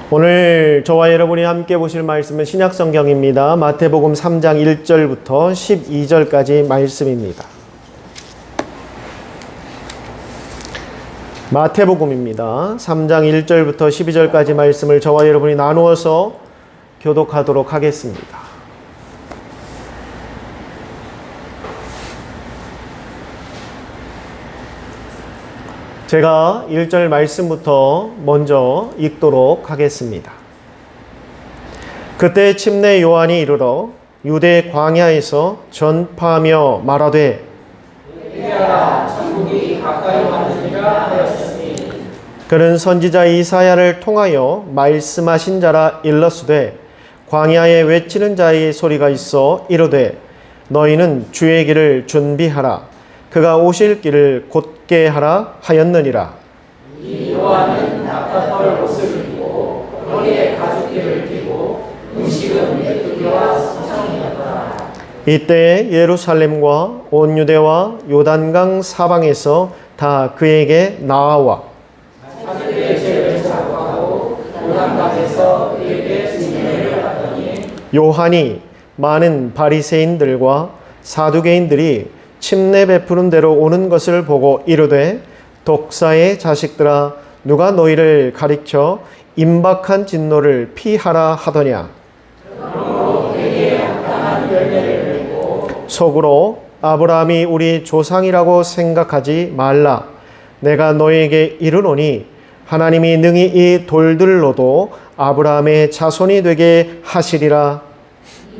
오늘 저와 여러분이 함께 보실 말씀은 신약성경입니다. 마태복음 3장 1절부터 12절까지 말씀입니다. 마태복음입니다. 3장 1절부터 12절까지 말씀을 저와 여러분이 나누어서 교독하도록 하겠습니다. 제가 1절 말씀부터 먼저 읽도록 하겠습니다. 그때 침례 요한이 이르러 유대 광야에서 전파하며 말하되 회개하라 천국이 가까이 왔느니라 하였으니 그는 선지자 이사야를 통하여 말씀하신 자라 일렀으되 광야에 외치는 자의 소리가 있어 이르되 너희는 주의 길을 준비하라 그가 오실 길을 곧게 하라 하였느니라. 이 요한은 낙타털 옷을 입고 허리에 가죽띠를 띠고 음식은 메뚜기와 소상이었다. 이때 예루살렘과 온 유대와 요단강 사방에서 다 그에게 나아와 자기들의 죄를 사과하고 요단강에서 그에게 증인을 받더니 요한이 많은 바리새인들과 사두개인들이 침례 베푸는 대로 오는 것을 보고 이르되 독사의 자식들아 누가 너희를 가리켜 임박한 진노를 피하라 하더냐. 속으로 아브라함이 우리 조상이라고 생각하지 말라. 내가 너희에게 이르노니 하나님이 능히 이 돌들로도 아브라함의 자손이 되게 하시리라.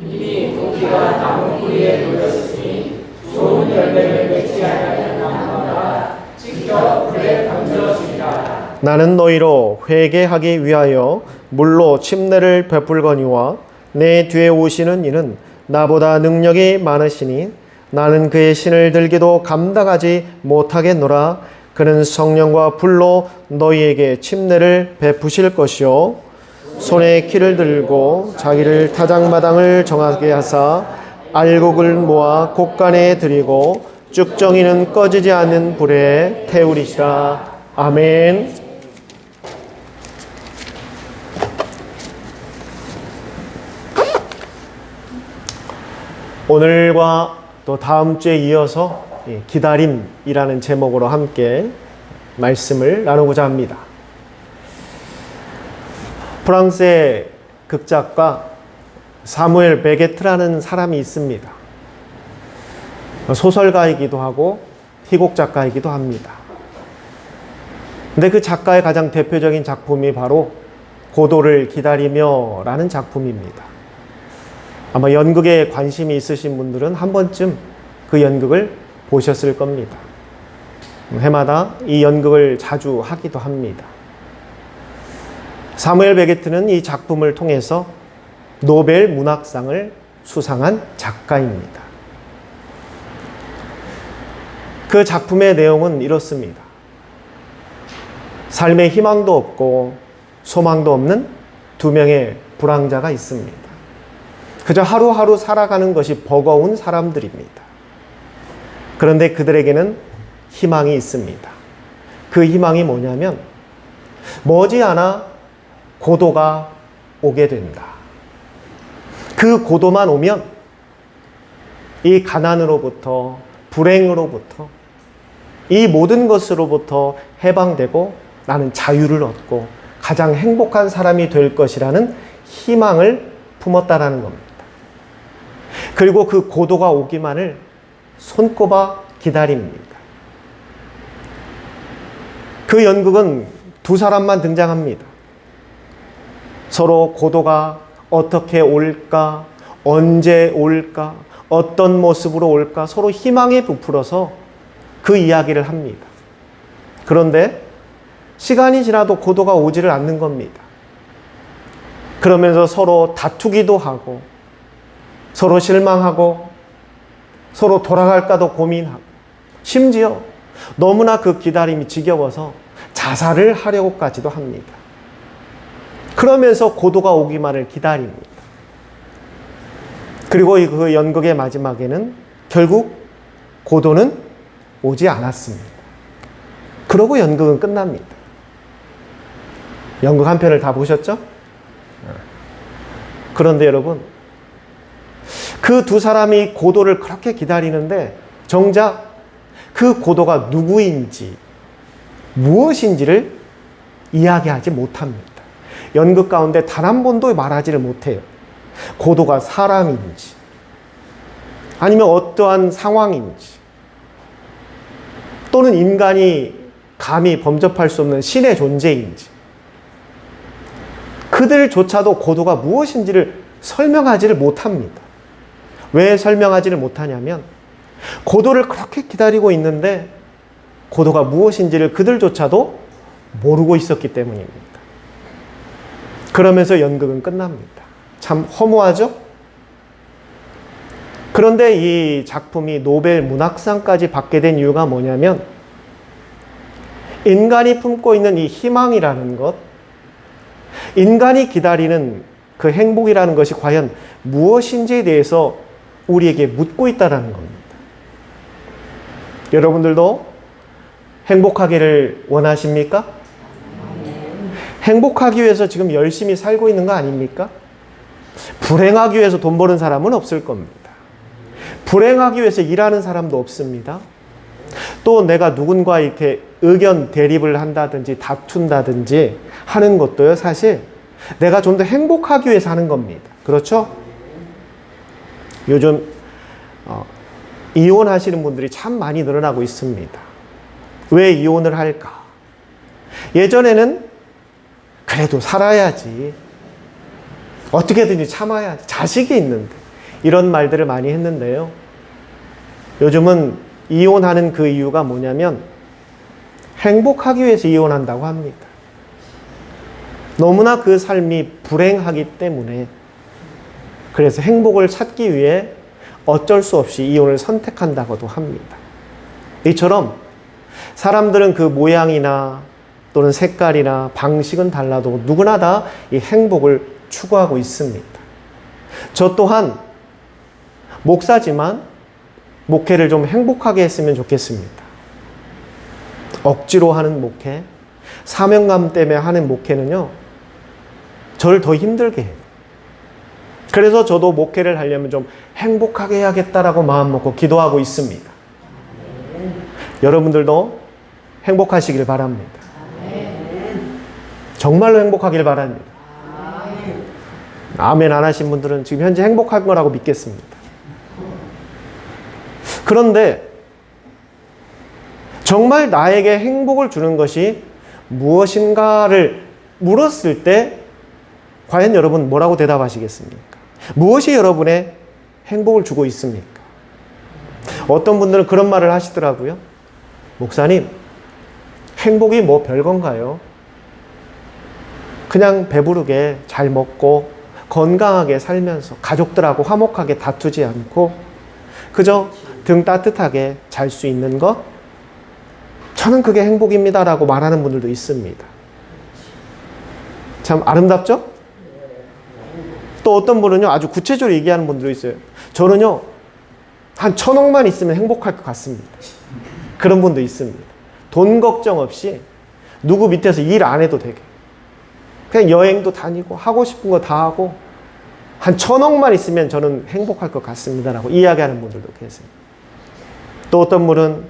이미 도끼가 나무 뿌리에 놓였으니 좋은 열매를 맺지 아니하는 나무마다 직접 불에 던져주리라. 나는 너희로 회개하기 위하여 물로 침례를 베풀거니와 내 뒤에 오시는 이는 나보다 능력이 많으시니 나는 그의 신을 들기도 감당하지 못하겠노라. 그는 성령과 불로 너희에게 침례를 베푸실 것이요 손에 키를 들고 자기를 타작마당을 정하게 하사 알곡을 모아 곡간에 들이고 쭉정이는 꺼지지 않는 불에 태우리시라. 아멘. 오늘과 또 다음 주에 이어서 기다림이라는 제목으로 함께 말씀을 나누고자 합니다. 프랑스의 극작가 사무엘 베게트라는 사람이 있습니다. 소설가이기도 하고 희곡 작가이기도 합니다. 근데 그 작가의 가장 대표적인 작품이 바로 고도를 기다리며 라는 작품입니다. 아마 연극에 관심이 있으신 분들은 한 번쯤 그 연극을 보셨을 겁니다. 해마다 이 연극을 자주 하기도 합니다. 사무엘 베게트는 이 작품을 통해서 노벨 문학상을 수상한 작가입니다. 그 작품의 내용은 이렇습니다. 삶에 희망도 없고 소망도 없는 두 명의 불황자가 있습니다. 그저 하루하루 살아가는 것이 버거운 사람들입니다. 그런데 그들에게는 희망이 있습니다. 그 희망이 뭐냐면 머지않아 고도가 오게 된다. 그 고도만 오면 이 가난으로부터 불행으로부터 이 모든 것으로부터 해방되고 나는 자유를 얻고 가장 행복한 사람이 될 것이라는 희망을 품었다라는 겁니다. 그리고 그 고도가 오기만을 손꼽아 기다립니다. 그 연극은 두 사람만 등장합니다. 서로 고도가 어떻게 올까, 언제 올까, 어떤 모습으로 올까 서로 희망에 부풀어서 그 이야기를 합니다. 그런데 시간이 지나도 고도가 오지를 않는 겁니다. 그러면서 서로 다투기도 하고 서로 실망하고 서로 돌아갈까도 고민하고 심지어 너무나 그 기다림이 지겨워서 자살을 하려고까지도 합니다. 그러면서 고도가 오기만을 기다립니다. 그리고 그 연극의 마지막에는 결국 고도는 오지 않았습니다. 그러고 연극은 끝납니다. 연극 한 편을 다 보셨죠? 그런데 여러분, 그 두 사람이 고도를 그렇게 기다리는데 정작 그 고도가 누구인지, 무엇인지를 이야기하지 못합니다. 연극 가운데 단 한 번도 말하지를 못해요. 고도가 사람인지, 아니면 어떠한 상황인지, 또는 인간이 감히 범접할 수 없는 신의 존재인지, 그들조차도 고도가 무엇인지를 설명하지를 못합니다. 왜 설명하지를 못하냐면 고도를 그렇게 기다리고 있는데 고도가 무엇인지를 그들조차도 모르고 있었기 때문입니다. 그러면서 연극은 끝납니다. 참 허무하죠? 그런데 이 작품이 노벨 문학상까지 받게 된 이유가 뭐냐면 인간이 품고 있는 이 희망이라는 것, 인간이 기다리는 그 행복이라는 것이 과연 무엇인지에 대해서 우리에게 묻고 있다는 겁니다. 여러분들도 행복하기를 원하십니까? 행복하기 위해서 지금 열심히 살고 있는 거 아닙니까? 불행하기 위해서 돈 버는 사람은 없을 겁니다. 불행하기 위해서 일하는 사람도 없습니다. 또 내가 누군가 이렇게 의견 대립을 한다든지 다툰다든지 하는 것도요, 사실 내가 좀 더 행복하기 위해서 하는 겁니다. 그렇죠? 요즘 이혼하시는 분들이 참 많이 늘어나고 있습니다. 왜 이혼을 할까? 예전에는 그래도 살아야지, 어떻게든지 참아야지, 자식이 있는데, 이런 말들을 많이 했는데요. 요즘은 이혼하는 그 이유가 뭐냐면 행복하기 위해서 이혼한다고 합니다. 너무나 그 삶이 불행하기 때문에, 그래서 행복을 찾기 위해 어쩔 수 없이 이혼을 선택한다고도 합니다. 이처럼 사람들은 그 모양이나 또는 색깔이나 방식은 달라도 누구나 다 이 행복을 추구하고 있습니다. 저 또한 목사지만 목회를 좀 행복하게 했으면 좋겠습니다. 억지로 하는 목회, 사명감 때문에 하는 목회는요, 저를 더 힘들게 해요. 그래서 저도 목회를 하려면 좀 행복하게 해야겠다라고 마음먹고 기도하고 있습니다. 여러분들도 행복하시길 바랍니다. 정말로 행복하길 바랍니다. 아멘 안 하신 분들은 지금 현재 행복한 거라고 믿겠습니다. 그런데 정말 나에게 행복을 주는 것이 무엇인가를 물었을 때 과연 여러분 뭐라고 대답하시겠습니까? 무엇이 여러분의 행복을 주고 있습니까? 어떤 분들은 그런 말을 하시더라고요. 목사님, 행복이 뭐 별건가요? 그냥 배부르게 잘 먹고 건강하게 살면서 가족들하고 화목하게 다투지 않고 그저 등 따뜻하게 잘 수 있는 것? 저는 그게 행복입니다라고 말하는 분들도 있습니다. 참 아름답죠? 또 어떤 분은요, 아주 구체적으로 얘기하는 분들도 있어요. 저는요, 한 1,000억만 있으면 행복할 것 같습니다. 그런 분도 있습니다. 돈 걱정 없이 누구 밑에서 일 안 해도 되게. 그냥 여행도 다니고 하고 싶은 거 다 하고 한 1,000억만 있으면 저는 행복할 것 같습니다라고 이야기하는 분들도 계세요. 또 어떤 분은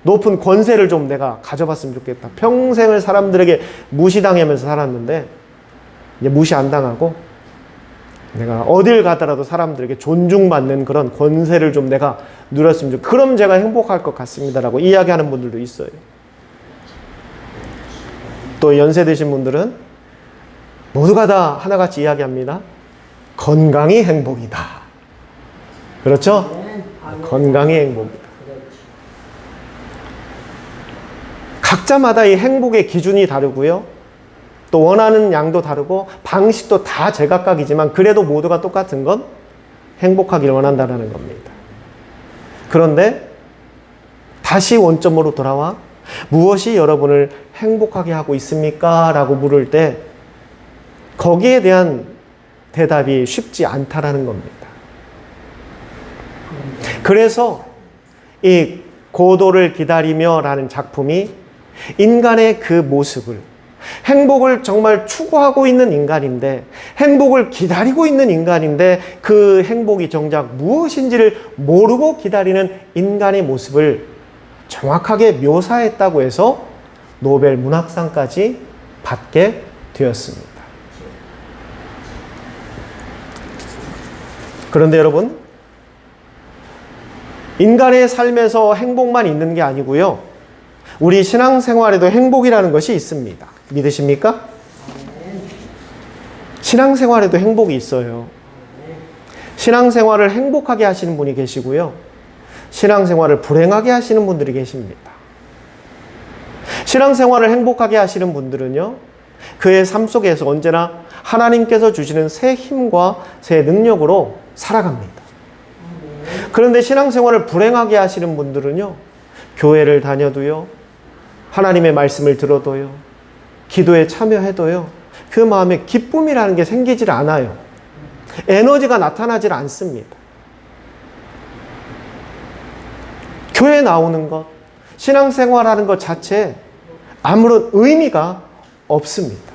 높은 권세를 좀 내가 가져봤으면 좋겠다. 평생을 사람들에게 무시당하면서 살았는데 이제 무시 안 당하고 내가 어딜 가더라도 사람들에게 존중받는 그런 권세를 좀 내가 누렸으면 좋겠다. 그럼 제가 행복할 것 같습니다라고 이야기하는 분들도 있어요. 또 연세 드신 분들은 모두가 다 하나같이 이야기합니다. 건강이 행복이다. 그렇죠? 건강이 행복이다. 각자마다 이 행복의 기준이 다르고요. 또 원하는 양도 다르고 방식도 다 제각각이지만 그래도 모두가 똑같은 건 행복하기를 원한다는 겁니다. 그런데 다시 원점으로 돌아와 무엇이 여러분을 행복하게 하고 있습니까? 라고 물을 때 거기에 대한 대답이 쉽지 않다라는 겁니다. 그래서 이 고도를 기다리며 라는 작품이 인간의 그 모습을 행복을 정말 추구하고 있는 인간인데, 행복을 기다리고 있는 인간인데, 그 행복이 정작 무엇인지를 모르고 기다리는 인간의 모습을 정확하게 묘사했다고 해서 노벨 문학상까지 받게 되었습니다. 그런데 여러분, 인간의 삶에서 행복만 있는 게 아니고요, 우리 신앙생활에도 행복이라는 것이 있습니다. 믿으십니까? 신앙생활에도 행복이 있어요. 신앙생활을 행복하게 하시는 분이 계시고요, 신앙생활을 불행하게 하시는 분들이 계십니다. 신앙생활을 행복하게 하시는 분들은요, 그의 삶 속에서 언제나 하나님께서 주시는 새 힘과 새 능력으로 살아갑니다. 그런데 신앙생활을 불행하게 하시는 분들은요, 교회를 다녀도요, 하나님의 말씀을 들어도요, 기도에 참여해도요, 그 마음에 기쁨이라는 게 생기질 않아요. 에너지가 나타나질 않습니다. 교회에 나오는 것, 신앙생활하는 것 자체에 아무런 의미가 없습니다.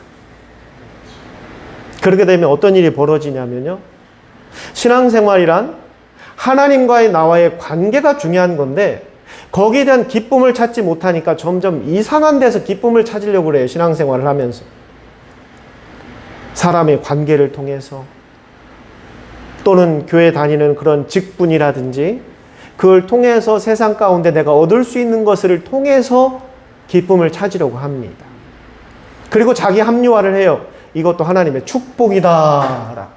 그렇게 되면 어떤 일이 벌어지냐면요, 신앙생활이란 하나님과의 나와의 관계가 중요한 건데, 거기에 대한 기쁨을 찾지 못하니까 점점 이상한 데서 기쁨을 찾으려고 그래요. 신앙생활을 하면서 사람의 관계를 통해서, 또는 교회 다니는 그런 직분이라든지 그걸 통해서 세상 가운데 내가 얻을 수 있는 것을 통해서 기쁨을 찾으려고 합니다. 그리고 자기 합리화를 해요. 이것도 하나님의 축복이다 라고.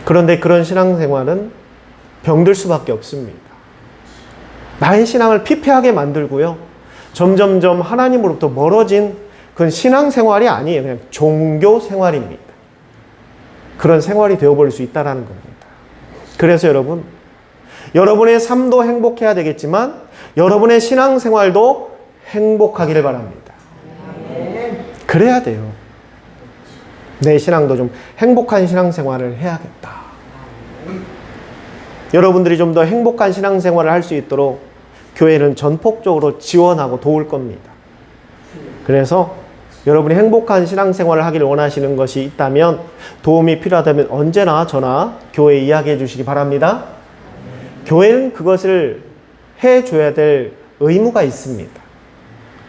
그런데 그런 신앙생활은 병들 수밖에 없습니다. 나의 신앙을 피폐하게 만들고요, 점점점 하나님으로부터 멀어진 그건 신앙생활이 아니에요. 그냥 종교생활입니다. 그런 생활이 되어버릴 수 있다는 겁니다. 그래서 여러분, 여러분의 삶도 행복해야 되겠지만 여러분의 신앙생활도 행복하기를 바랍니다. 그래야 돼요. 내 신앙도 좀 행복한 신앙생활을 해야겠다. 여러분들이 좀 더 행복한 신앙생활을 할 수 있도록 교회는 전폭적으로 지원하고 도울 겁니다. 그래서 여러분이 행복한 신앙생활을 하기를 원하시는 것이 있다면, 도움이 필요하다면 언제나 저나 교회에 이야기해 주시기 바랍니다. 교회는 그것을 해줘야 될 의무가 있습니다.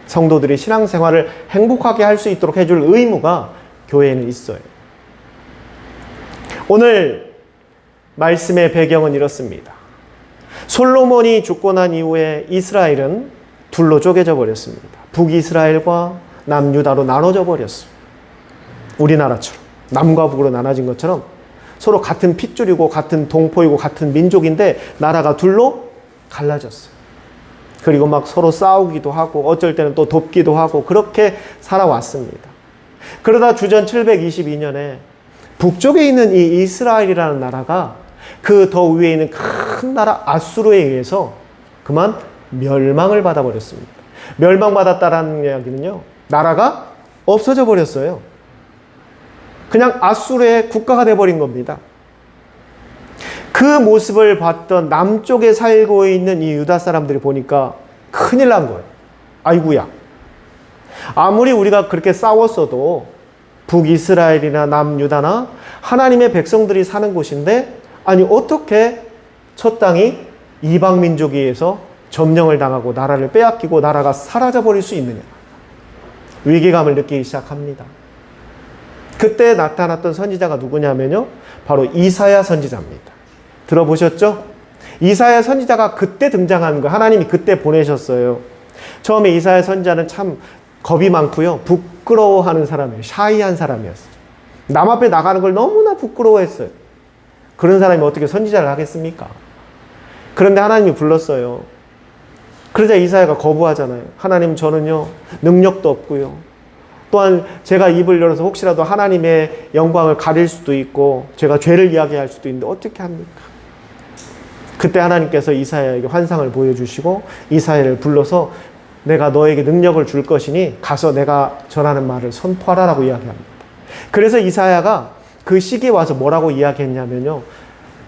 성도들이 신앙생활을 행복하게 할 수 있도록 해줄 의무가 교회에는 있어요. 오늘 말씀의 배경은 이렇습니다. 솔로몬이 죽고 난 이후에 이스라엘은 둘로 쪼개져 버렸습니다. 북이스라엘과 남유다로 나눠져 버렸어요. 우리나라처럼 남과 북으로 나눠진 것처럼 서로 같은 핏줄이고 같은 동포이고 같은 민족인데 나라가 둘로 갈라졌어요. 그리고 막 서로 싸우기도 하고 어쩔 때는 또 돕기도 하고 그렇게 살아왔습니다. 그러다 주전 722년에 북쪽에 있는 이 이스라엘이라는 나라가 그 더 위에 있는 큰 나라 아수르에 의해서 그만 멸망을 받아버렸습니다. 멸망받았다라는 이야기는요, 나라가 없어져 버렸어요. 그냥 아수르의 국가가 돼버린 겁니다. 그 모습을 봤던 남쪽에 살고 있는 이 유다 사람들이 보니까 큰일 난 거예요. 아이고야. 아무리 우리가 그렇게 싸웠어도 북이스라엘이나 남유다나 하나님의 백성들이 사는 곳인데, 아니 어떻게 첫 땅이 이방 민족에 의해서 점령을 당하고 나라를 빼앗기고 나라가 사라져버릴 수 있느냐. 위기감을 느끼기 시작합니다. 그때 나타났던 선지자가 누구냐면요, 바로 이사야 선지자입니다. 들어보셨죠? 이사야 선지자가 그때 등장한 거, 하나님이 그때 보내셨어요. 처음에 이사야 선지자는 참 겁이 많고요, 부끄러워하는 사람이에요. 샤이한 사람이었어요. 남 앞에 나가는 걸 너무나 부끄러워했어요. 그런 사람이 어떻게 선지자를 하겠습니까? 그런데 하나님이 불렀어요. 그러자 이사야가 거부하잖아요. 하나님, 저는요 능력도 없고요, 또한 제가 입을 열어서 혹시라도 하나님의 영광을 가릴 수도 있고 제가 죄를 이야기할 수도 있는데 어떻게 합니까? 그때 하나님께서 이사야에게 환상을 보여주시고 이사야를 불러서 내가 너에게 능력을 줄 것이니 가서 내가 전하는 말을 선포하라라고 이야기합니다. 그래서 이사야가 그 시기에 와서 뭐라고 이야기했냐면요,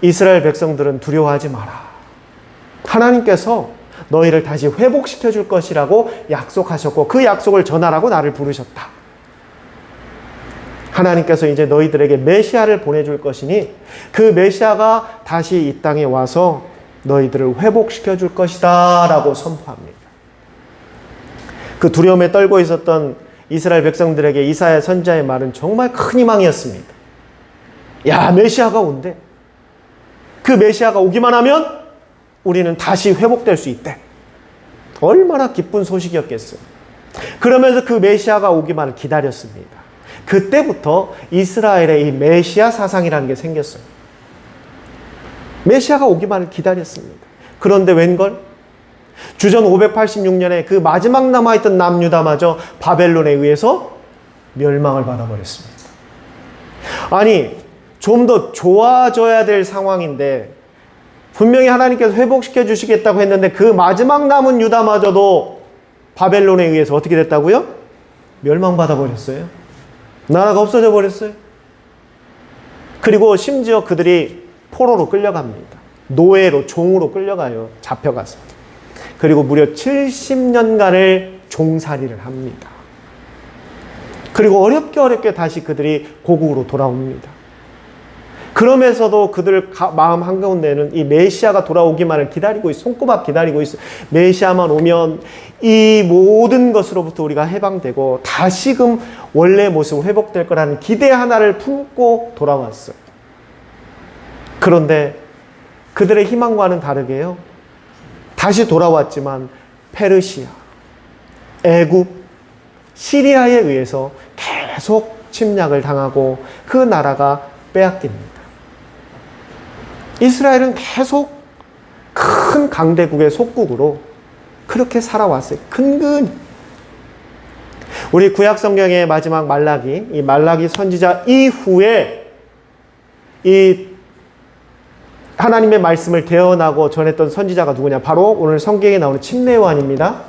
이스라엘 백성들은 두려워하지 마라. 하나님께서 너희를 다시 회복시켜 줄 것이라고 약속하셨고 그 약속을 전하라고 나를 부르셨다. 하나님께서 이제 너희들에게 메시아를 보내줄 것이니 그 메시아가 다시 이 땅에 와서 너희들을 회복시켜 줄 것이다 라고 선포합니다. 그 두려움에 떨고 있었던 이스라엘 백성들에게 이사야 선지자의 말은 정말 큰 희망이었습니다. 야, 메시아가 온대. 그 메시아가 오기만 하면 우리는 다시 회복될 수 있대. 얼마나 기쁜 소식이었겠어요. 그러면서 그 메시아가 오기만을 기다렸습니다. 그때부터 이스라엘의 이 메시아 사상이라는 게 생겼어요. 메시아가 오기만을 기다렸습니다. 그런데 웬걸? 주전 586년에 그 마지막 남아있던 남유다마저 바벨론에 의해서 멸망을 받아버렸습니다. 아니, 좀 더 좋아져야 될 상황인데 분명히 하나님께서 회복시켜 주시겠다고 했는데 그 마지막 남은 유다마저도 바벨론에 의해서 어떻게 됐다고요? 멸망받아 버렸어요. 나라가 없어져 버렸어요. 그리고 심지어 그들이 포로로 끌려갑니다. 노예로, 종으로 끌려가요. 잡혀가서. 그리고 무려 70년간을 종살이를 합니다. 그리고 어렵게 다시 그들이 고국으로 돌아옵니다. 그러면서도 그들 마음 한가운데는 이 메시아가 돌아오기만을 기다리고 있어. 손꼽아 기다리고 있어. 메시아만 오면 이 모든 것으로부터 우리가 해방되고 다시금 원래 모습 회복될 거라는 기대 하나를 품고 돌아왔어요. 그런데 그들의 희망과는 다르게요. 다시 돌아왔지만 페르시아, 애굽, 시리아에 의해서 계속 침략을 당하고 그 나라가 빼앗깁니다. 이스라엘은 계속 큰 강대국의 속국으로 그렇게 살아왔어요. 근근히. 우리 구약 성경의 마지막 말라기, 이 말라기 선지자 이후에 이 하나님의 말씀을 대언하고 전했던 선지자가 누구냐? 바로 오늘 성경에 나오는 침례 요한입니다.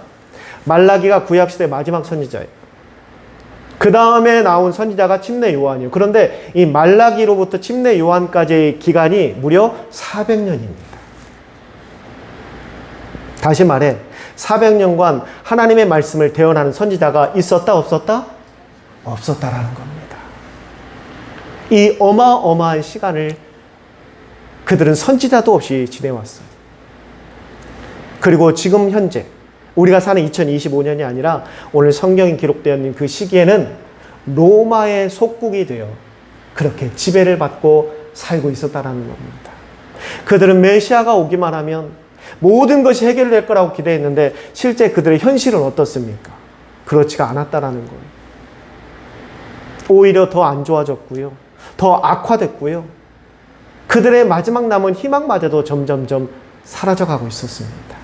말라기가 구약시대 마지막 선지자예요. 그 다음에 나온 선지자가 침례 요한이에요. 그런데 이 말라기로부터 침례 요한까지의 기간이 무려 400년입니다. 다시 말해 400년간 하나님의 말씀을 대언하는 선지자가 있었다 없었다? 없었다라는 겁니다. 이 어마어마한 시간을 그들은 선지자도 없이 지내왔어요. 그리고 지금 현재 우리가 사는 2025년이 아니라 오늘 성경이 기록되어 있는 그 시기에는 로마의 속국이 되어 그렇게 지배를 받고 살고 있었다는 겁니다. 그들은 메시아가 오기만 하면 모든 것이 해결될 거라고 기대했는데 실제 그들의 현실은 어떻습니까? 그렇지가 않았다라는 거예요. 오히려 더 안 좋아졌고요. 더 악화됐고요. 그들의 마지막 남은 희망마저도 점점점 사라져가고 있었습니다.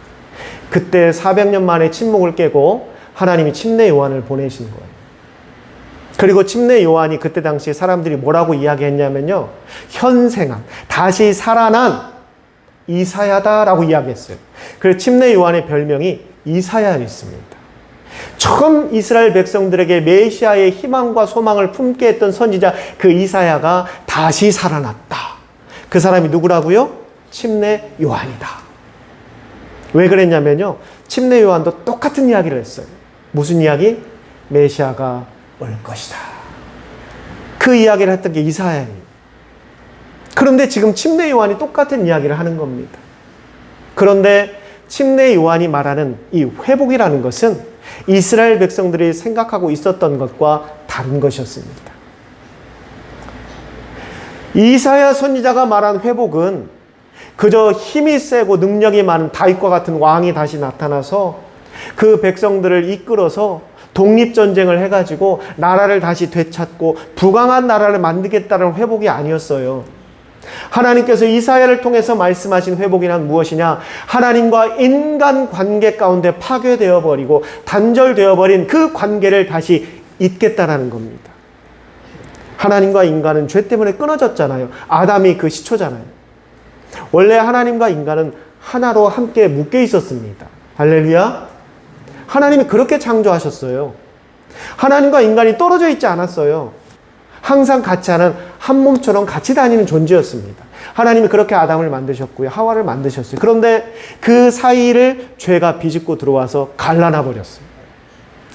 그때 400년 만에 침묵을 깨고 하나님이 침례 요한을 보내신 거예요. 그리고 침례 요한이 그때 당시에 사람들이 뭐라고 이야기했냐면요. 현생한, 다시 살아난 이사야다라고 이야기했어요. 그래서 침례 요한의 별명이 이사야였습니다. 처음 이스라엘 백성들에게 메시아의 희망과 소망을 품게 했던 선지자 그 이사야가 다시 살아났다. 그 사람이 누구라고요? 침례 요한이다. 왜 그랬냐면요. 침례 요한도 똑같은 이야기를 했어요. 무슨 이야기? 메시아가 올 것이다. 그 이야기를 했던 게 이사야예요. 그런데 지금 침례 요한이 똑같은 이야기를 하는 겁니다. 그런데 침례 요한이 말하는 이 회복이라는 것은 이스라엘 백성들이 생각하고 있었던 것과 다른 것이었습니다. 이사야 선지자가 말한 회복은 그저 힘이 세고 능력이 많은 다윗과 같은 왕이 다시 나타나서 그 백성들을 이끌어서 독립전쟁을 해가지고 나라를 다시 되찾고 부강한 나라를 만들겠다는 회복이 아니었어요. 하나님께서 이사야를 통해서 말씀하신 회복이란 무엇이냐? 하나님과 인간 관계 가운데 파괴되어 버리고 단절되어 버린 그 관계를 다시 잇겠다라는 겁니다. 하나님과 인간은 죄 때문에 끊어졌잖아요. 아담이 그 시초잖아요. 원래 하나님과 인간은 하나로 함께 묶여 있었습니다. 할렐루야. 하나님이 그렇게 창조하셨어요. 하나님과 인간이 떨어져 있지 않았어요. 항상 같이 하는 한 몸처럼 같이 다니는 존재였습니다. 하나님이 그렇게 아담을 만드셨고요. 하와를 만드셨어요. 그런데 그 사이를 죄가 비집고 들어와서 갈라놔 버렸어요.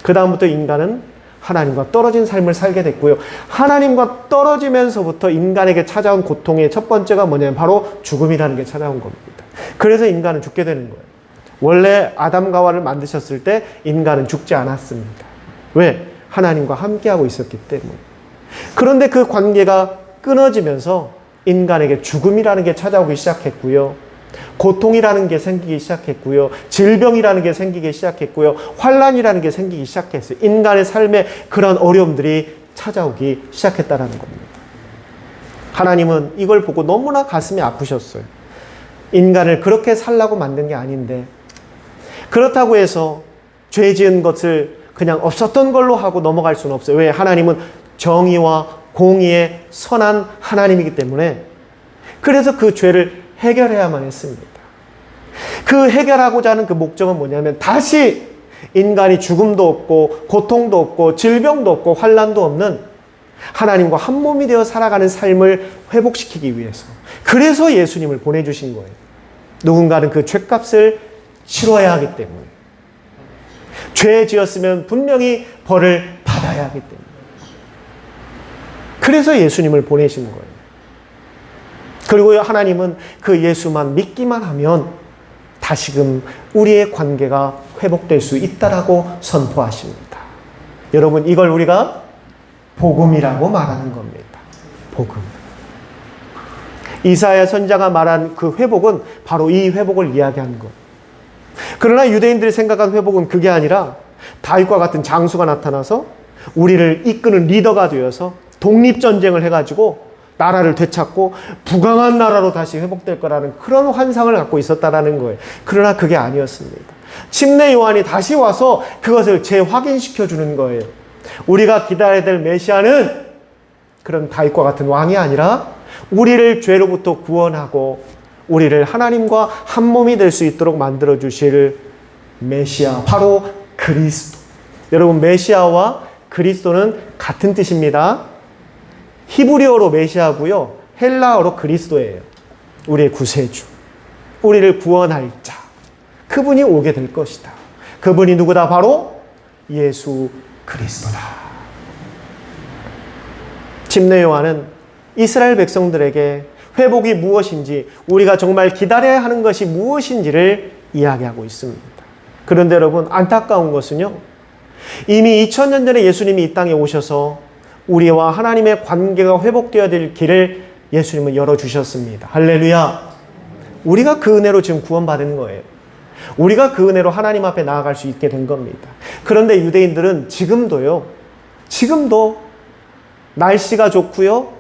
그 다음부터 인간은 하나님과 떨어진 삶을 살게 됐고요. 하나님과 떨어지면서부터 인간에게 찾아온 고통의 첫 번째가 뭐냐면 바로 죽음이라는 게 찾아온 겁니다. 그래서 인간은 죽게 되는 거예요. 원래 아담과 하와를 만드셨을 때 인간은 죽지 않았습니다. 왜? 하나님과 함께하고 있었기 때문에. 그런데 그 관계가 끊어지면서 인간에게 죽음이라는 게 찾아오기 시작했고요. 고통이라는 게 생기기 시작했고요. 질병이라는 게 생기기 시작했고요. 환란이라는 게 생기기 시작했어요. 인간의 삶에 그런 어려움들이 찾아오기 시작했다는 겁니다. 하나님은 이걸 보고 너무나 가슴이 아프셨어요. 인간을 그렇게 살라고 만든 게 아닌데, 그렇다고 해서 죄 지은 것을 그냥 없었던 걸로 하고 넘어갈 수는 없어요. 왜? 하나님은 정의와 공의의 선한 하나님이기 때문에. 그래서 그 죄를 해결해야만 했습니다. 그 해결하고자 하는 그 목적은 뭐냐면 다시 인간이 죽음도 없고 고통도 없고 질병도 없고 환난도 없는 하나님과 한 몸이 되어 살아가는 삶을 회복시키기 위해서. 그래서 예수님을 보내주신 거예요. 누군가는 그 죄값을 치러야 하기 때문에. 죄 지었으면 분명히 벌을 받아야 하기 때문에. 그래서 예수님을 보내신 거예요. 그리고 하나님은 그 예수만 믿기만 하면 다시금 우리의 관계가 회복될 수 있다라고 선포하십니다. 여러분, 이걸 우리가 복음이라고 말하는 겁니다. 복음. 이사야 선지자가 말한 그 회복은 바로 이 회복을 이야기하는 것. 그러나 유대인들이 생각한 회복은 그게 아니라 다윗과 같은 장수가 나타나서 우리를 이끄는 리더가 되어서 독립전쟁을 해가지고 나라를 되찾고 부강한 나라로 다시 회복될 거라는 그런 환상을 갖고 있었다라는 거예요. 그러나 그게 아니었습니다. 침례 요한이 다시 와서 그것을 재확인시켜 주는 거예요. 우리가 기다려야 될 메시아는 그런 다윗과 같은 왕이 아니라 우리를 죄로부터 구원하고 우리를 하나님과 한 몸이 될 수 있도록 만들어 주실 메시아, 바로 그리스도. 여러분, 메시아와 그리스도는 같은 뜻입니다. 히브리어로 메시아고요, 헬라어로 그리스도예요. 우리의 구세주, 우리를 구원할 자, 그분이 오게 될 것이다. 그분이 누구다? 바로 예수 그리스도다. 침례 요한은 이스라엘 백성들에게 회복이 무엇인지, 우리가 정말 기다려야 하는 것이 무엇인지를 이야기하고 있습니다. 그런데 여러분, 안타까운 것은요, 이미 2000년 전에 예수님이 이 땅에 오셔서 우리와 하나님의 관계가 회복되어야 될 길을 예수님은 열어주셨습니다. 할렐루야. 우리가 그 은혜로 지금 구원받은 거예요. 우리가 그 은혜로 하나님 앞에 나아갈 수 있게 된 겁니다. 그런데 유대인들은 지금도 날씨가 좋고요,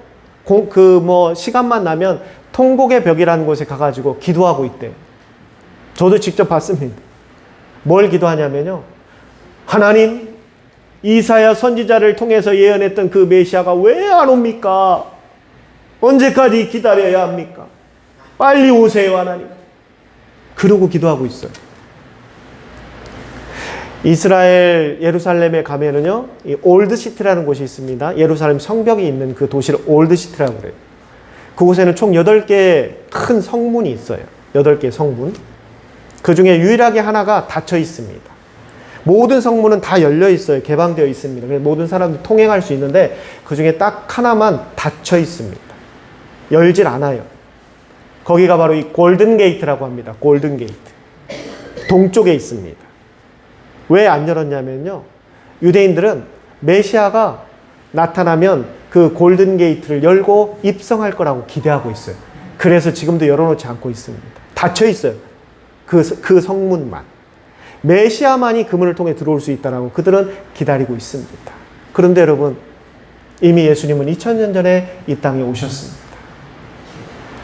시간만 나면 통곡의 벽이라는 곳에 가가지고 기도하고 있대요. 저도 직접 봤습니다. 뭘 기도하냐면요, 하나님, 이사야 선지자를 통해서 예언했던 그 메시아가 왜 안 옵니까? 언제까지 기다려야 합니까? 빨리 오세요, 하나님. 그러고 기도하고 있어요. 이스라엘 예루살렘에 가면은요, 이 올드시티라는 곳이 있습니다. 예루살렘 성벽이 있는 그 도시를 올드시티라고 그래요. 그곳에는 총 8개의 큰 성문이 있어요. 8개의 성문. 그 중에 유일하게 하나가 닫혀 있습니다. 모든 성문은 다 열려 있어요. 개방되어 있습니다. 그래서 모든 사람들이 통행할 수 있는데 그 중에 딱 하나만 닫혀 있습니다. 열질 않아요. 거기가 바로 이 골든 게이트라고 합니다. 골든 게이트. 동쪽에 있습니다. 왜 안 열었냐면요, 유대인들은 메시아가 나타나면 그 골든 게이트를 열고 입성할 거라고 기대하고 있어요. 그래서 지금도 열어놓지 않고 있습니다. 닫혀 있어요. 그 성문만. 메시아만이 그 문을 통해 들어올 수 있다라고 그들은 기다리고 있습니다. 그런데 여러분, 이미 예수님은 2000년 전에 이 땅에 오셨습니다.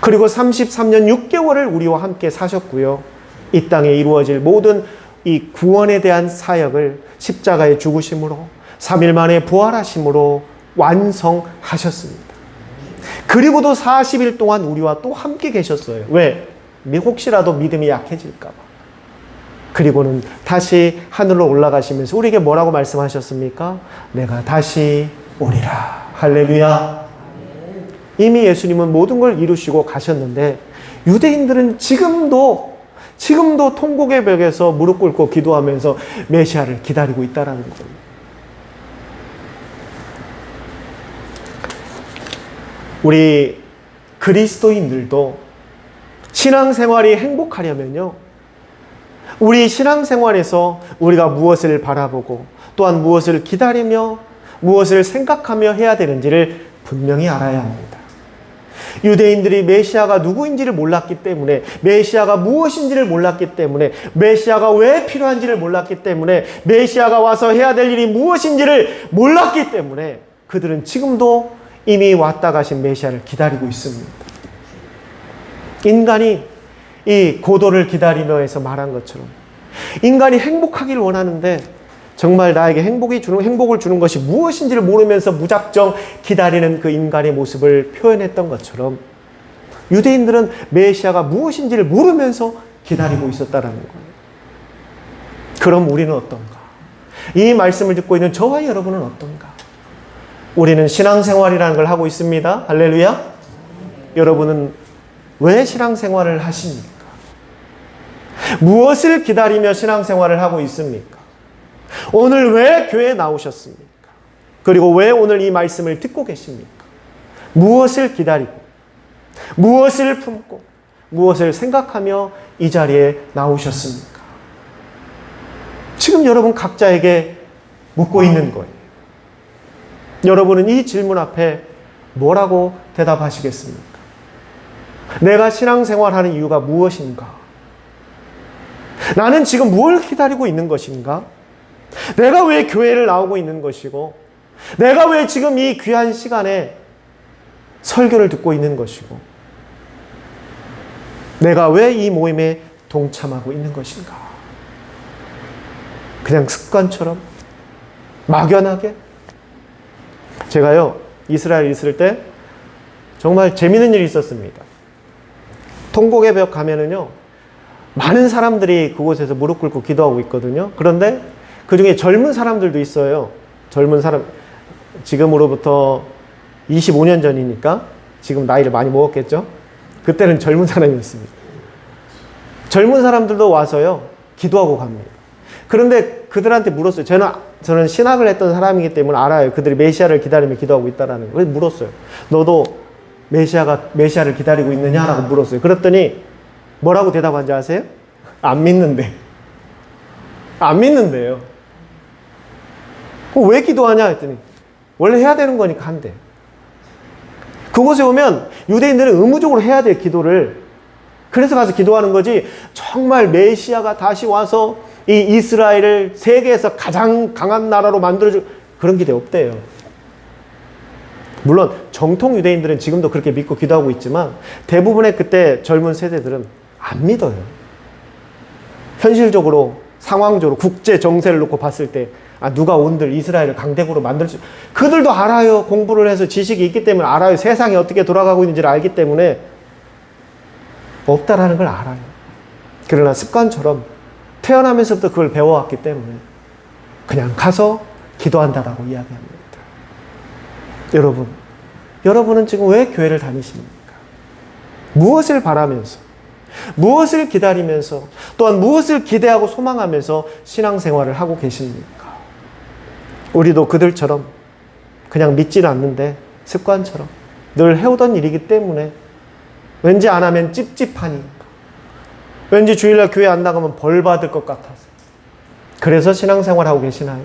그리고 33년 6개월을 우리와 함께 사셨고요, 이 땅에 이루어질 모든 이 구원에 대한 사역을 십자가의 죽으심으로 3일 만에 부활하심으로 완성하셨습니다. 그리고도 40일 동안 우리와 또 함께 계셨어요. 왜? 혹시라도 믿음이 약해질까 봐. 그리고는 다시 하늘로 올라가시면서 우리에게 뭐라고 말씀하셨습니까? 내가 다시 오리라. 할렐루야. 이미 예수님은 모든 걸 이루시고 가셨는데 유대인들은 지금도 통곡의 벽에서 무릎 꿇고 기도하면서 메시아를 기다리고 있다는 거예요. 우리 그리스도인들도 신앙생활이 행복하려면요, 우리 신앙생활에서 우리가 무엇을 바라보고 또한 무엇을 기다리며 무엇을 생각하며 해야 되는지를 분명히 알아야 합니다. 유대인들이 메시아가 누구인지를 몰랐기 때문에, 메시아가 무엇인지를 몰랐기 때문에, 메시아가 왜 필요한지를 몰랐기 때문에, 메시아가 와서 해야 될 일이 무엇인지를 몰랐기 때문에 그들은 지금도 이미 왔다 가신 메시아를 기다리고 있습니다. 인간이 이 고도를 기다리며 해서 말한 것처럼 인간이 행복하기를 원하는데 정말 나에게 행복을 주는 것이 무엇인지를 모르면서 무작정 기다리는 그 인간의 모습을 표현했던 것처럼 유대인들은 메시아가 무엇인지를 모르면서 기다리고 있었다는 거예요. 그럼 우리는 어떤가? 이 말씀을 듣고 있는 저와 여러분은 어떤가? 우리는 신앙생활이라는 걸 하고 있습니다. 할렐루야. 여러분은 왜 신앙생활을 하십니까? 무엇을 기다리며 신앙생활을 하고 있습니까? 오늘 왜 교회에 나오셨습니까? 그리고 왜 오늘 이 말씀을 듣고 계십니까? 무엇을 기다리고, 무엇을 품고, 무엇을 생각하며 이 자리에 나오셨습니까? 지금 여러분 각자에게 묻고 있는 거예요. 여러분은 이 질문 앞에 뭐라고 대답하시겠습니까? 내가 신앙생활하는 이유가 무엇인가? 나는 지금 뭘 기다리고 있는 것인가? 내가 왜 교회를 나오고 있는 것이고, 내가 왜 지금 이 귀한 시간에 설교를 듣고 있는 것이고, 내가 왜 이 모임에 동참하고 있는 것인가? 그냥 습관처럼 막연하게. 제가요, 이스라엘 있을 때 정말 재미있는 일이 있었습니다. 통곡의 벽 가면은요, 많은 사람들이 그곳에서 무릎 꿇고 기도하고 있거든요. 그런데 그 중에 젊은 사람들도 있어요. 젊은 사람, 지금으로부터 25년 전이니까 지금 나이를 많이 먹었겠죠? 그때는 젊은 사람이었습니다. 젊은 사람들도 와서요, 기도하고 갑니다. 그런데 그들한테 물었어요. 저는 신학을 했던 사람이기 때문에 알아요. 그들이 메시아를 기다리며 기도하고 있다는 거. 그래서 물었어요. 너도 메시아를 기다리고 있느냐라고 물었어요. 그랬더니 뭐라고 대답한지 아세요? 안 믿는데. 안 믿는데요. 왜 기도하냐 했더니 원래 해야 되는 거니까 한대. 그곳에 오면 유대인들은 의무적으로 해야 돼, 기도를. 그래서 가서 기도하는 거지, 정말 메시아가 다시 와서 이 이스라엘을 세계에서 가장 강한 나라로 만들어줄 그런 기대 없대요. 물론 정통 유대인들은 지금도 그렇게 믿고 기도하고 있지만 대부분의 그때 젊은 세대들은 안 믿어요. 현실적으로, 상황적으로, 국제 정세를 놓고 봤을 때 누가 온들 이스라엘을 강대국으로 만들지, 그들도 알아요. 공부를 해서 지식이 있기 때문에 알아요. 세상이 어떻게 돌아가고 있는지를 알기 때문에 없다라는 걸 알아요. 그러나 습관처럼 태어나면서부터 그걸 배워왔기 때문에 그냥 가서 기도한다라고 이야기합니다. 여러분은 지금 왜 교회를 다니십니까? 무엇을 바라면서, 무엇을 기다리면서, 또한 무엇을 기대하고 소망하면서 신앙생활을 하고 계십니까? 우리도 그들처럼 그냥 믿지는 않는데 습관처럼 늘 해오던 일이기 때문에 왠지 안 하면 찝찝하니, 왠지 주일날 교회 안 나가면 벌 받을 것 같아서 그래서 신앙생활하고 계시나요?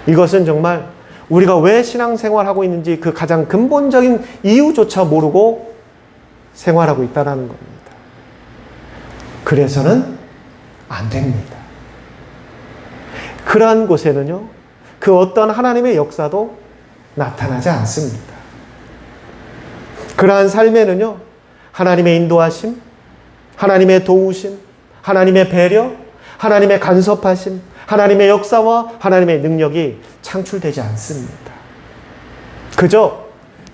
이것은 정말 우리가 왜 신앙생활하고 있는지 그 가장 근본적인 이유조차 모르고 생활하고 있다는 겁니다. 그래서는 안 됩니다. 그러한 곳에는요, 그 어떤 하나님의 역사도 나타나지 않습니다. 그러한 삶에는요, 하나님의 인도하심, 하나님의 도우심, 하나님의 배려, 하나님의 간섭하심, 하나님의 역사와 하나님의 능력이 창출되지 않습니다. 그저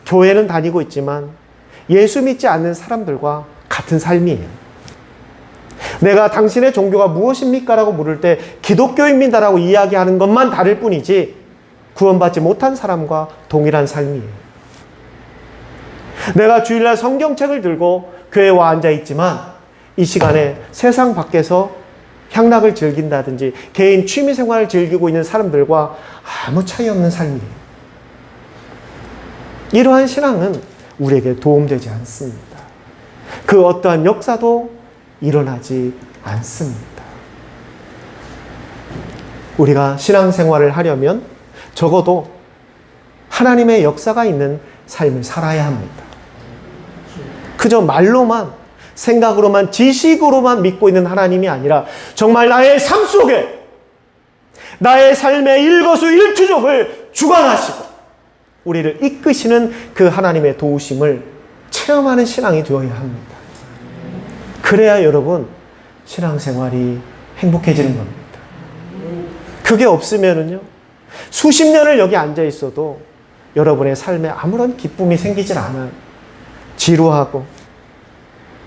교회는 다니고 있지만 예수 믿지 않는 사람들과 같은 삶이에요. 내가 당신의 종교가 무엇입니까? 라고 물을 때 기독교입니다라고 이야기하는 것만 다를 뿐이지 구원받지 못한 사람과 동일한 삶이에요. 내가 주일날 성경책을 들고 교회에 와 앉아 있지만 이 시간에 세상 밖에서 향락을 즐긴다든지 개인 취미생활을 즐기고 있는 사람들과 아무 차이 없는 삶이에요. 이러한 신앙은 우리에게 도움되지 않습니다. 그 어떠한 역사도 일어나지 않습니다. 우리가 신앙생활을 하려면 적어도 하나님의 역사가 있는 삶을 살아야 합니다. 그저 말로만, 생각으로만, 지식으로만 믿고 있는 하나님이 아니라 정말 나의 삶 속에 나의 삶의 일거수일투족을 주관하시고 우리를 이끄시는 그 하나님의 도우심을 체험하는 신앙이 되어야 합니다. 그래야 여러분 신앙생활이 행복해지는 겁니다. 그게 없으면은요, 수십 년을 여기 앉아 있어도 여러분의 삶에 아무런 기쁨이 생기질 않아요. 지루하고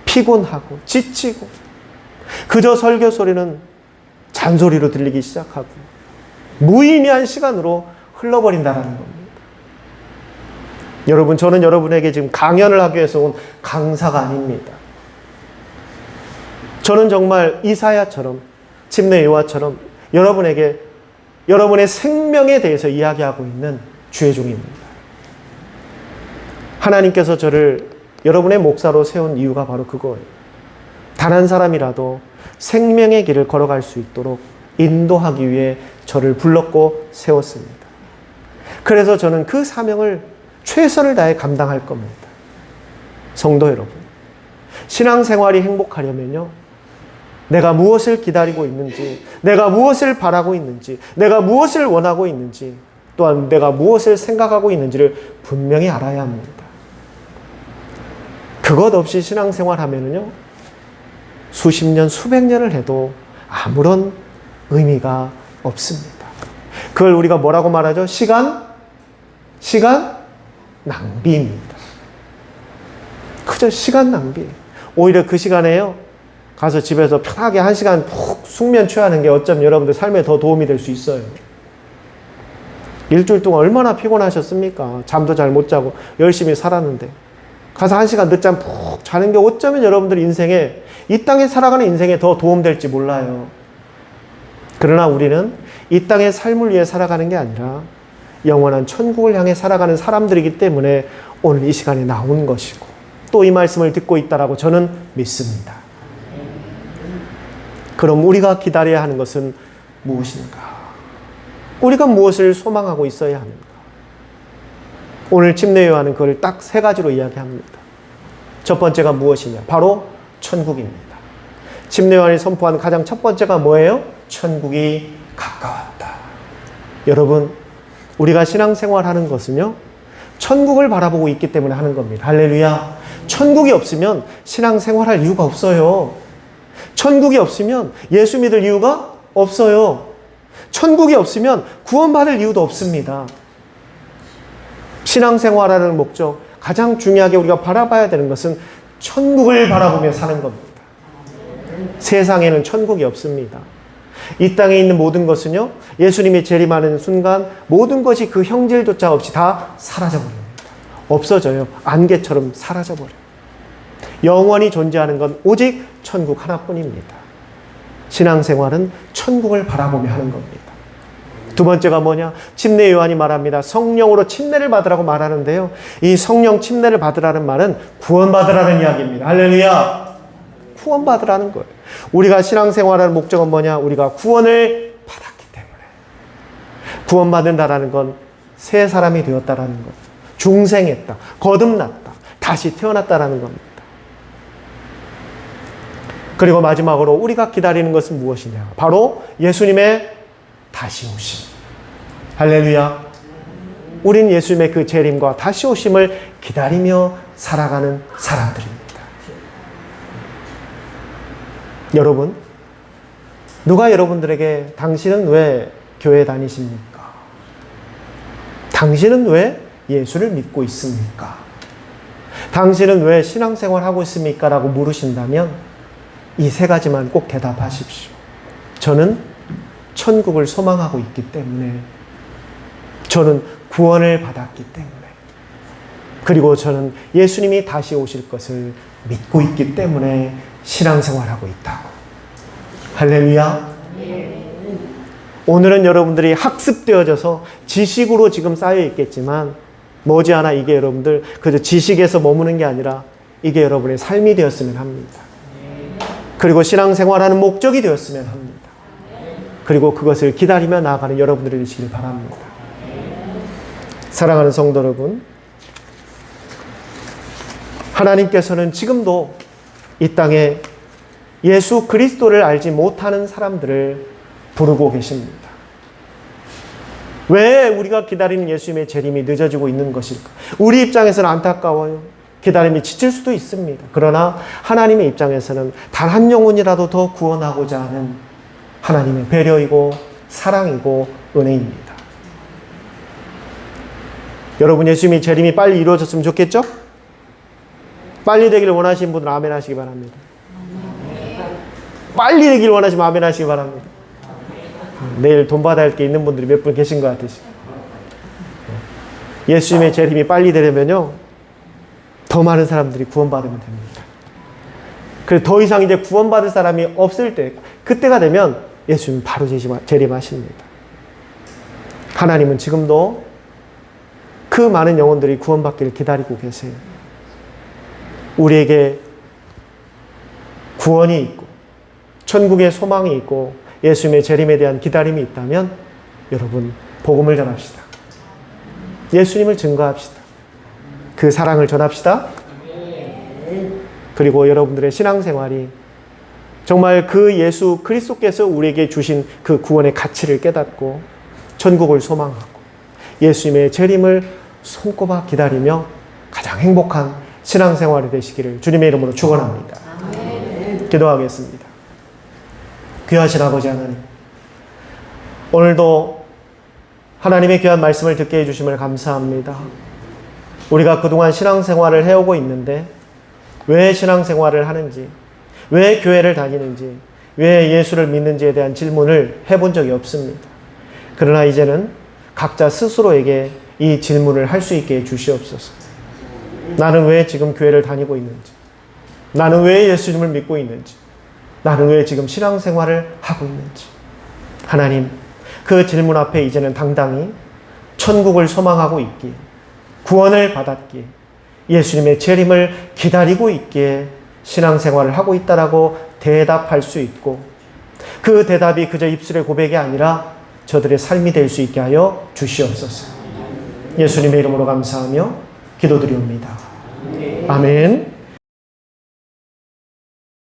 피곤하고 지치고 그저 설교 소리는 잔소리로 들리기 시작하고 무의미한 시간으로 흘러버린다는 겁니다. 여러분, 저는 여러분에게 지금 강연을 하기 위해서 온 강사가 아닙니다. 저는 정말 이사야처럼, 침례요한처럼 여러분에게 여러분의 생명에 대해서 이야기하고 있는 주의 종입니다. 하나님께서 저를 여러분의 목사로 세운 이유가 바로 그거예요. 단 한 사람이라도 생명의 길을 걸어갈 수 있도록 인도하기 위해 저를 불렀고 세웠습니다. 그래서 저는 그 사명을 최선을 다해 감당할 겁니다. 성도 여러분, 신앙생활이 행복하려면요, 내가 무엇을 기다리고 있는지, 내가 무엇을 바라고 있는지, 내가 무엇을 원하고 있는지, 또한 내가 무엇을 생각하고 있는지를 분명히 알아야 합니다. 그것 없이 신앙생활 하면은요, 수십 년, 수백 년을 해도 아무런 의미가 없습니다. 그걸 우리가 뭐라고 말하죠? 시간 낭비입니다. 그저 시간 낭비. 오히려 그 시간에요, 가서 집에서 편하게 1시간 푹 숙면 취하는 게 어쩌면 여러분들 삶에 더 도움이 될 수 있어요. 일주일 동안 얼마나 피곤하셨습니까? 잠도 잘 못 자고 열심히 살았는데 가서 1시간 늦잠 푹 자는 게 어쩌면 여러분들 인생에, 이 땅에 살아가는 인생에 더 도움될지 몰라요. 그러나 우리는 이 땅의 삶을 위해 살아가는 게 아니라 영원한 천국을 향해 살아가는 사람들이기 때문에 오늘 이 시간에 나온 것이고 또 이 말씀을 듣고 있다라고 저는 믿습니다. 그럼 우리가 기다려야 하는 것은 무엇인가? 우리가 무엇을 소망하고 있어야 하는가? 오늘 침례요한은 그걸 딱 3가지로 이야기합니다. 첫 번째가 무엇이냐? 바로 천국입니다. 침례요한이 선포한 가장 첫 번째가 뭐예요? 천국이 가까웠다. 여러분, 우리가 신앙생활하는 것은요, 천국을 바라보고 있기 때문에 하는 겁니다. 할렐루야. 천국이 없으면 신앙생활할 이유가 없어요. 천국이 없으면 예수 믿을 이유가 없어요. 천국이 없으면 구원받을 이유도 없습니다. 신앙생활하는 목적, 가장 중요하게 우리가 바라봐야 되는 것은 천국을 바라보며 사는 겁니다. 세상에는 천국이 없습니다. 이 땅에 있는 모든 것은요, 예수님이 재림하는 순간 모든 것이 그 형질조차 없이 다 사라져버립니다. 없어져요. 안개처럼 사라져버려요. 영원히 존재하는 건 오직 천국 하나뿐입니다. 신앙생활은 천국을 바라보며 하는 겁니다. 두 번째가 뭐냐? 침례 요한이 말합니다. 성령으로 침례를 받으라고 말하는데요, 이 성령 침례를 받으라는 말은 구원받으라는 이야기입니다. 할렐루야. 구원받으라는 거예요. 우리가 신앙생활하는 목적은 뭐냐? 우리가 구원을 받았기 때문에. 구원받는다라는 건 새 사람이 되었다라는 것, 중생했다, 거듭났다, 다시 태어났다라는 겁니다. 그리고 마지막으로 우리가 기다리는 것은 무엇이냐? 바로 예수님의 다시 오심. 할렐루야. 우린 예수님의 그 재림과 다시 오심을 기다리며 살아가는 사람들입니다. 여러분, 누가 여러분들에게 당신은 왜 교회 다니십니까? 당신은 왜 예수를 믿고 있습니까? 당신은 왜 신앙생활하고 있습니까? 라고 물으신다면 이 3가지만 꼭 대답하십시오. 저는 천국을 소망하고 있기 때문에, 저는 구원을 받았기 때문에, 그리고 저는 예수님이 다시 오실 것을 믿고 있기 때문에 신앙생활하고 있다고. 할렐루야. 오늘은 여러분들이 학습되어져서 지식으로 지금 쌓여 있겠지만 머지않아 이게 여러분들 그저 지식에서 머무는 게 아니라 이게 여러분의 삶이 되었으면 합니다. 그리고 신앙생활하는 목적이 되었으면 합니다. 그리고 그것을 기다리며 나아가는 여러분들이 되시길 바랍니다. 사랑하는 성도 여러분, 하나님께서는 지금도 이 땅에 예수 그리스도를 알지 못하는 사람들을 부르고 계십니다. 왜 우리가 기다리는 예수님의 재림이 늦어지고 있는 것일까? 우리 입장에서는 안타까워요. 기다림이 지칠 수도 있습니다. 그러나 하나님의 입장에서는 단 한 영혼이라도 더 구원하고자 하는 하나님의 배려이고 사랑이고 은혜입니다. 여러분, 예수님의 재림이 빨리 이루어졌으면 좋겠죠? 빨리 되기를 원하시는 분들은 아멘 하시기 바랍니다. 빨리 되기를 원하시면 아멘 하시기 바랍니다. 내일 돈 받아야 할 게 있는 분들이 몇 분 계신 것 같으시고. 예수님의 재림이 빨리 되려면요, 더 많은 사람들이 구원받으면 됩니다. 그래서 더 이상 이제 구원받을 사람이 없을 때, 그때가 되면 예수님 바로 재림하십니다. 하나님은 지금도 그 많은 영혼들이 구원받기를 기다리고 계세요. 우리에게 구원이 있고 천국의 소망이 있고 예수님의 재림에 대한 기다림이 있다면 여러분, 복음을 전합시다. 예수님을 증거합시다. 그 사랑을 전합시다. 그리고 여러분들의 신앙생활이 정말 그 예수 그리스도께서 우리에게 주신 그 구원의 가치를 깨닫고 천국을 소망하고 예수님의 재림을 손꼽아 기다리며 가장 행복한 신앙생활이 되시기를 주님의 이름으로 축원합니다. 기도하겠습니다. 귀하신 아버지 하나님, 오늘도 하나님의 귀한 말씀을 듣게 해주심을 감사합니다. 우리가 그동안 신앙생활을 해오고 있는데 왜 신앙생활을 하는지, 왜 교회를 다니는지, 왜 예수를 믿는지에 대한 질문을 해본 적이 없습니다. 그러나 이제는 각자 스스로에게 이 질문을 할 수 있게 해주시옵소서. 나는 왜 지금 교회를 다니고 있는지, 나는 왜 예수님을 믿고 있는지, 나는 왜 지금 신앙생활을 하고 있는지. 하나님, 그 질문 앞에 이제는 당당히 천국을 소망하고 있기에, 구원을 받았기에, 예수님의 재림을 기다리고 있기에 신앙생활을 하고 있다라고 대답할 수 있고, 그 대답이 그저 입술의 고백이 아니라 저들의 삶이 될 수 있게 하여 주시옵소서. 예수님의 이름으로 감사하며 기도드리옵니다. 아멘.